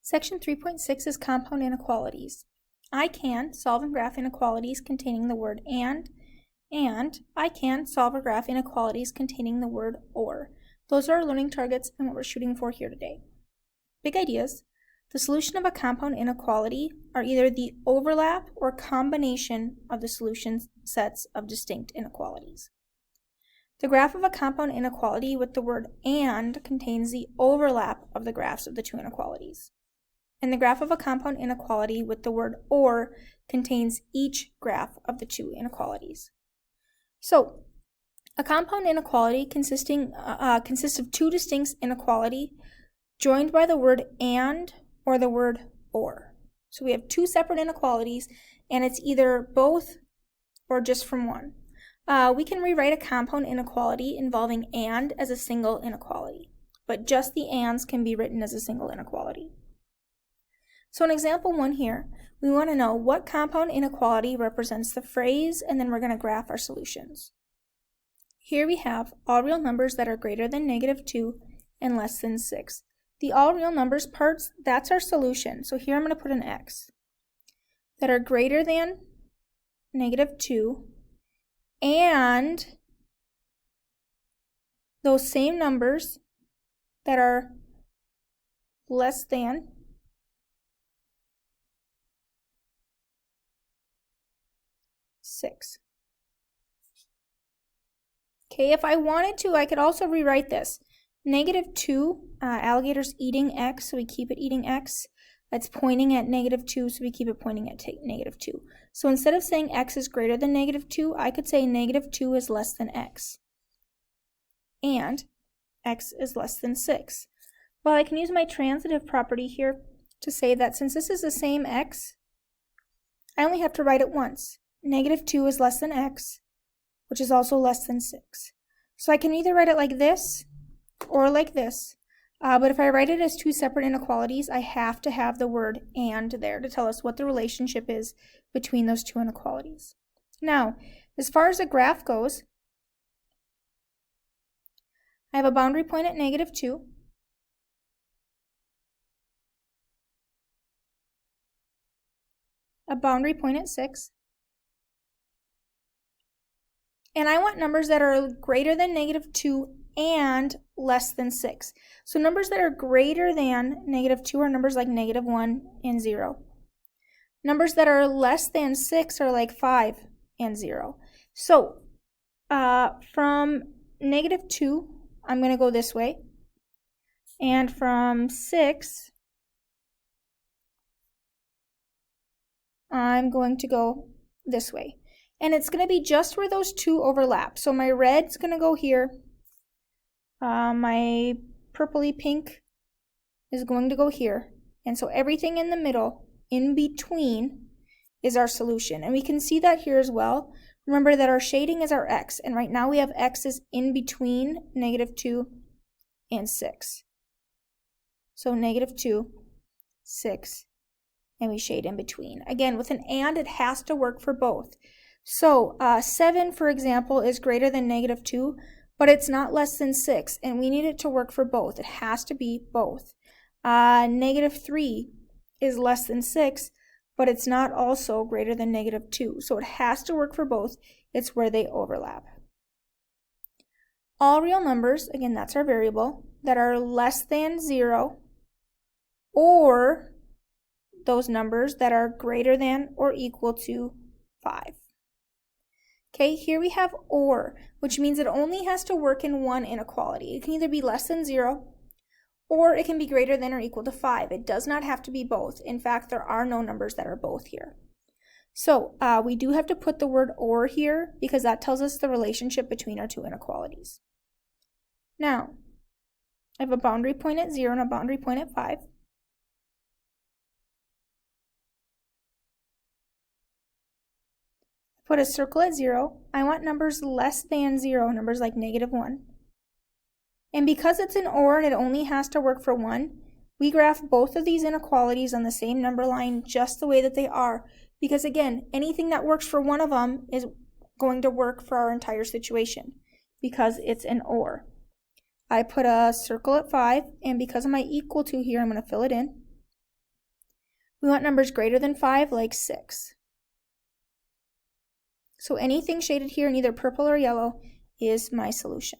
Section 3.6 is compound inequalities. I can solve and graph inequalities containing the word and I can solve or graph inequalities containing the word or. Those are our learning targets and what we're shooting for here today. Big ideas. The solution of a compound inequality are either the overlap or combination of the solution sets of distinct inequalities. The graph of a compound inequality with the word and contains the overlap of the graphs of the two inequalities. And the graph of a compound inequality with the word or contains each graph of the two inequalities. So, a compound inequality consists of two distinct inequalities joined by the word and or the word or. So we have two separate inequalities, and it's either both or just from one. We can rewrite a compound inequality involving and as a single inequality, but just the ands can be written as a single inequality. So in example 1 here, we want to know what compound inequality represents the phrase, and then we're going to graph our solutions. Here we have all real numbers that are greater than -2 and less than 6. The all real numbers parts, that's our solution. So here I'm going to put an x. That are greater than -2 and those same numbers that are less than six. Okay, if I wanted to, I could also rewrite this. -2, alligator's eating x, so we keep it eating x. That's pointing at -2, so we keep it pointing at -2. So instead of saying x is greater than -2, I could say -2 is less than x. And x is less than 6. Well, I can use my transitive property here to say that since this is the same x, I only have to write it once. -2 is less than x, which is also less than 6. So I can either write it like this or like this. But if I write it as two separate inequalities, I have to have the word and there to tell us what the relationship is between those two inequalities. Now, as far as the graph goes, I have a boundary point at -2. A boundary point at 6. And I want numbers that are greater than -2 and less than 6. So numbers that are greater than -2 are numbers like -1 and 0. Numbers that are less than 6 are like 5 and 0. So from -2, I'm going to go this way. And from 6, I'm going to go this way. And it's going to be just where those two overlap. So my red's going to go here. My purpley pink is going to go here. And so everything in the middle, in between, is our solution. And we can see that here as well. Remember that our shading is our x. And right now we have x's in between -2 and 6. So -2, 6, and we shade in between. Again, with an and, it has to work for both. So 7, for example, is greater than -2, but it's not less than 6, and we need it to work for both. It has to be both. -3 is less than 6, but it's not also greater than -2, so it has to work for both. It's where they overlap. All real numbers, again, that's our variable, that are less than 0, or those numbers that are greater than or equal to 5. Okay, here we have or, which means it only has to work in one inequality. It can either be less than 0, or it can be greater than or equal to 5. It does not have to be both. In fact, there are no numbers that are both here. So we do have to put the word or here because that tells us the relationship between our two inequalities. Now, I have a boundary point at 0 and a boundary point at 5. Put a circle at 0. I want numbers less than 0, numbers like -1. And because it's an or and it only has to work for one, we graph both of these inequalities on the same number line just the way that they are. Because again, anything that works for one of them is going to work for our entire situation because it's an or. I put a circle at 5, and because of my equal to here, I'm going to fill it in. We want numbers greater than 5, like 6. So anything shaded here in either purple or yellow is my solution.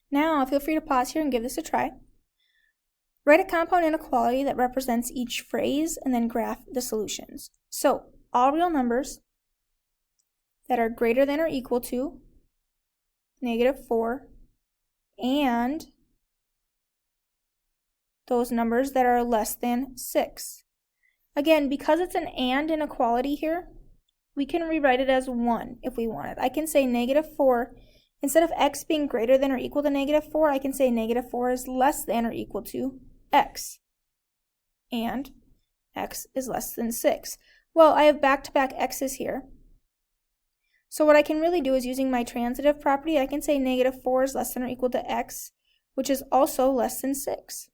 Now, feel free to pause here and give this a try. Write a compound inequality that represents each phrase and then graph the solutions. So, all real numbers that are greater than or equal to -4 and those numbers that are less than 6. Again, because it's an and inequality here, we can rewrite it as 1 if we wanted. I can say -4. Instead of x being greater than or equal to -4, I can say -4 is less than or equal to x. And x is less than 6. Well, I have back-to-back x's here. So what I can really do is using my transitive property, I can say -4 is less than or equal to x, which is also less than 6.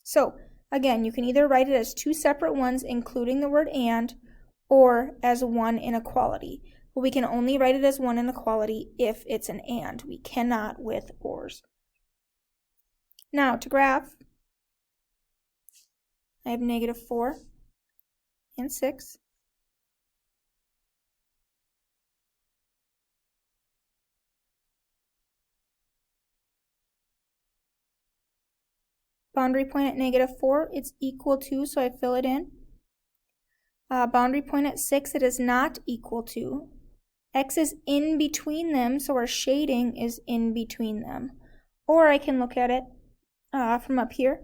So again, you can either write it as two separate ones, including the word and, or as one inequality. But we can only write it as one inequality if it's an and. We cannot with ors. Now to graph, I have -4 and 6. Boundary point at -4, it's equal to, so I fill it in. Boundary point at 6, it is not equal to. X is in between them, so our shading is in between them. Or I can look at it from up here.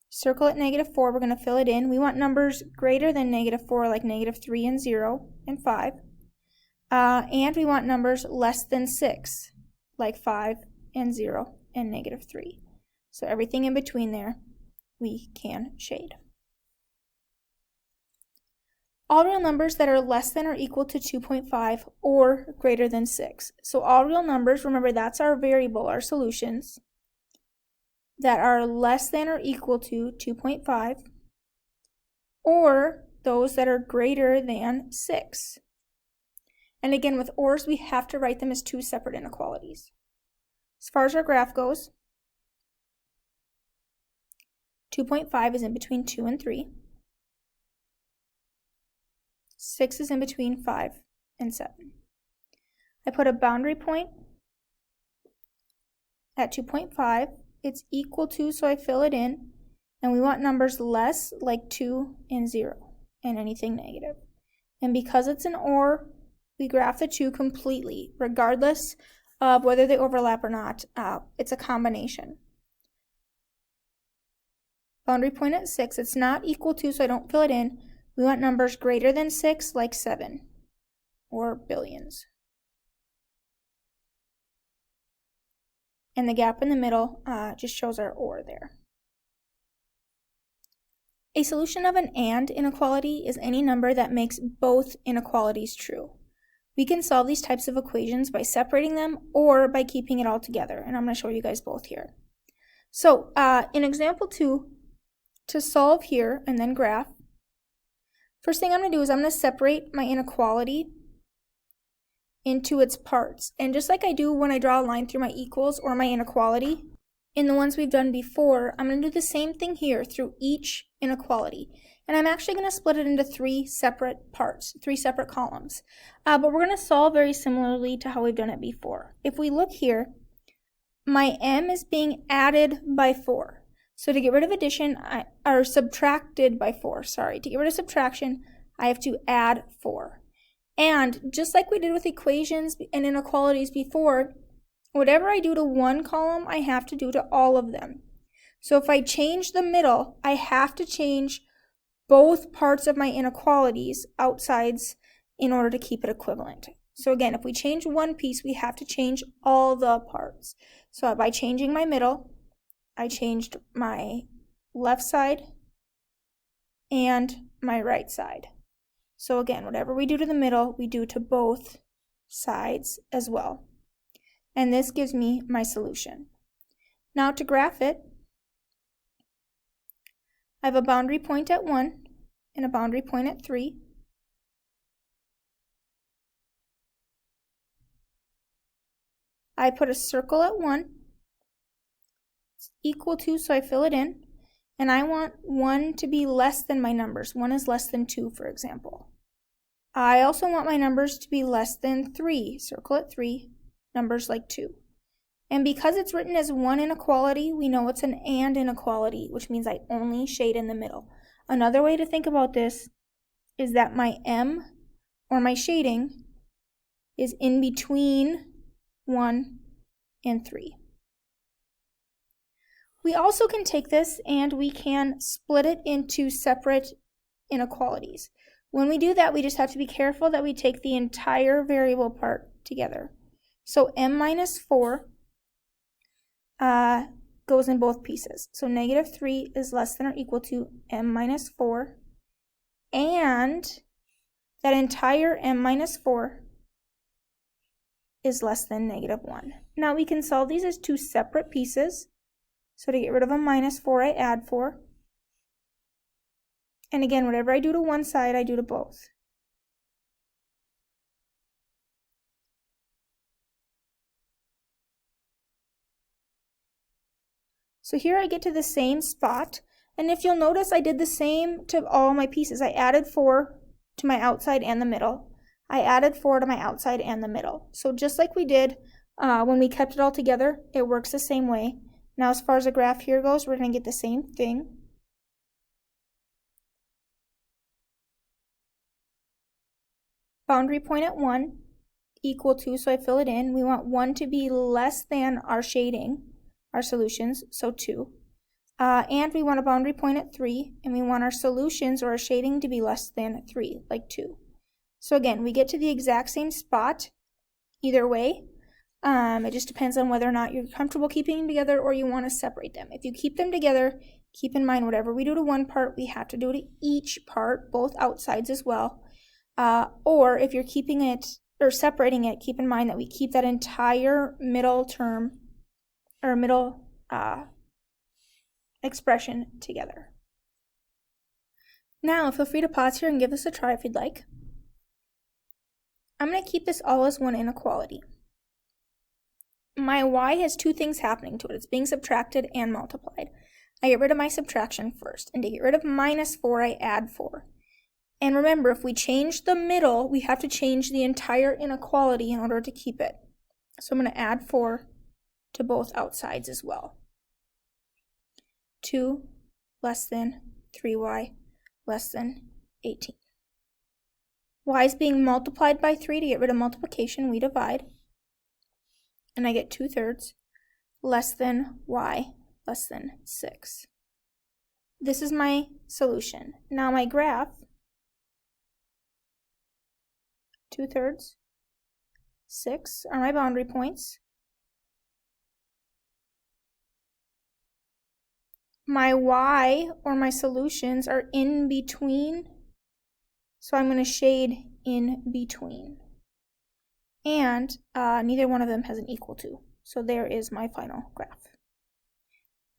Circle at -4, we're going to fill it in. We want numbers greater than -4, like -3 and 0 and 5. And we want numbers less than 6, like 5 and 0 and -3. So everything in between there, we can shade. All real numbers that are less than or equal to 2.5 or greater than 6. So all real numbers, remember that's our variable, our solutions, that are less than or equal to 2.5 or those that are greater than 6. And again, with ors, we have to write them as two separate inequalities. As far as our graph goes, 2.5 is in between 2 and 3. 6 is in between 5 and 7. I put a boundary point at 2.5. It's equal to, so I fill it in. And we want numbers less, like 2 and 0, and anything negative. And because it's an or, we graph the two completely, regardless of whether they overlap or not. It's a combination. Boundary point at 6, it's not equal to, so I don't fill it in. We want numbers greater than 6, like 7, or billions. And the gap in the middle just shows our or there. A solution of an and inequality is any number that makes both inequalities true. We can solve these types of equations by separating them or by keeping it all together, and I'm going to show you guys both here. So in example 2, to solve here and then graph, first thing I'm going to do is I'm going to separate my inequality into its parts. And just like I do when I draw a line through my equals or my inequality, in the ones we've done before, I'm going to do the same thing here through each inequality. And I'm actually going to split it into 3 separate parts, 3 separate columns. But we're going to solve very similarly to how we've done it before. If we look here, my m is being added by 4. So to get rid of addition, or subtracted by 4, sorry. To get rid of subtraction, I have to add 4. And just like we did with equations and inequalities before, whatever I do to one column, I have to do to all of them. So if I change the middle, I have to change both parts of my inequalities, outsides, in order to keep it equivalent. So again, if we change one piece, we have to change all the parts. So by changing my middle, I changed my left side and my right side. So again, whatever we do to the middle, we do to both sides as well. And this gives me my solution. Now to graph it, I have a boundary point at 1 and a boundary point at 3. I put a circle at 1. It's equal to, so I fill it in. and I want 1 to be less than my numbers. 1 is less than 2, for example. I also want my numbers to be less than 3. Circle at 3, numbers like 2. And because it's written as one inequality, we know it's an and inequality, which means I only shade in the middle. Another way to think about this is that my M, or my shading, is in between 1 and 3. We also can take this and we can split it into separate inequalities. When we do that, we just have to be careful that we take the entire variable part together. So m minus 4 goes in both pieces. So negative 3 is less than or equal to m minus 4, and that entire m minus 4 is less than negative 1. Now we can solve these as two separate pieces. So to get rid of a minus 4, I add 4. And again, whatever I do to one side, I do to both. So here I get to the same spot, and if you'll notice, I did the same to all my pieces. I added 4 to my outside and the middle. I added 4 to my outside and the middle. So just like we did when we kept it all together, it works the same way. Now as far as the graph here goes, we're going to get the same thing. Boundary point at 1 equal to, so I fill it in. We want 1 to be less than our shading, our solutions, so 2. And we want a boundary point at 3, and we want our solutions or our shading to be less than 3, like 2. So again, we get to the exact same spot either way. It just depends on whether or not you're comfortable keeping them together or you want to separate them. If you keep them together, keep in mind whatever we do to one part, we have to do to each part, both outsides as well. Or if you're keeping it or separating it, keep in mind that we keep that entire middle term or middle expression together. Now, feel free to pause here and give this a try if you'd like. I'm going to keep this all as one inequality. My y has two things happening to it. It's being subtracted and multiplied. I get rid of my subtraction first, and to get rid of minus 4, I add 4. And remember, if we change the middle, we have to change the entire inequality in order to keep it. So I'm going to add 4 to both outsides as well. 2 less than 3y less than 18. Y is being multiplied by 3. To get rid of multiplication, we divide. And I get 2/3 less than y less than 6. This is my solution. Now my graph, 2/3, 6 are my boundary points. My y, or my solutions, are in between, so I'm going to shade in between. And neither one of them has an equal to, so there is my final graph.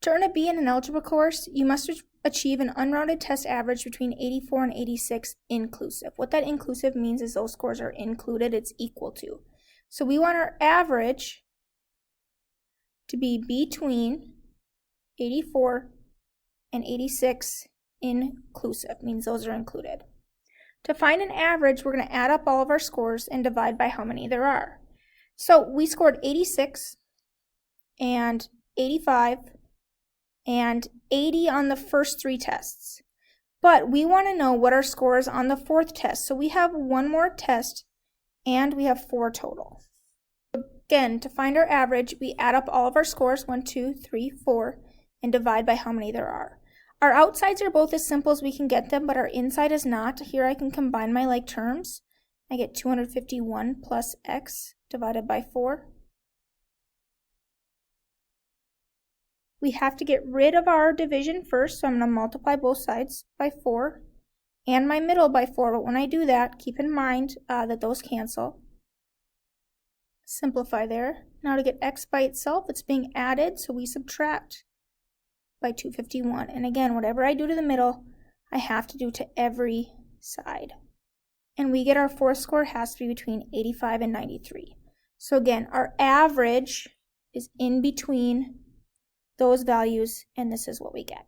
To earn a B in an algebra course, you must achieve an unrounded test average between 84 and 86 inclusive. What that inclusive means is those scores are included, it's equal to. So we want our average to be between 84 and 86 inclusive, means those are included. To find an average, we're going to add up all of our scores and divide by how many there are. So we scored 86 and 85 and 80 on the first 3 tests. But we want to know what our score is on the 4th test. So we have one more test and we have 4 total. Again, to find our average, we add up all of our scores, 1, 2, 3, 4, and divide by how many there are. Our outsides are both as simple as we can get them, but our inside is not. Here I can combine my like terms. I get 251 plus x divided by 4. We have to get rid of our division first, so I'm going to multiply both sides by 4 and my middle by 4. But when I do that, keep in mind that those cancel. Simplify there. Now to get x by itself, it's being added, so we subtract by 251. And again, whatever I do to the middle, I have to do to every side. And we get our 4th score has to be between 85 and 93. So again, our average is in between those values, and this is what we get.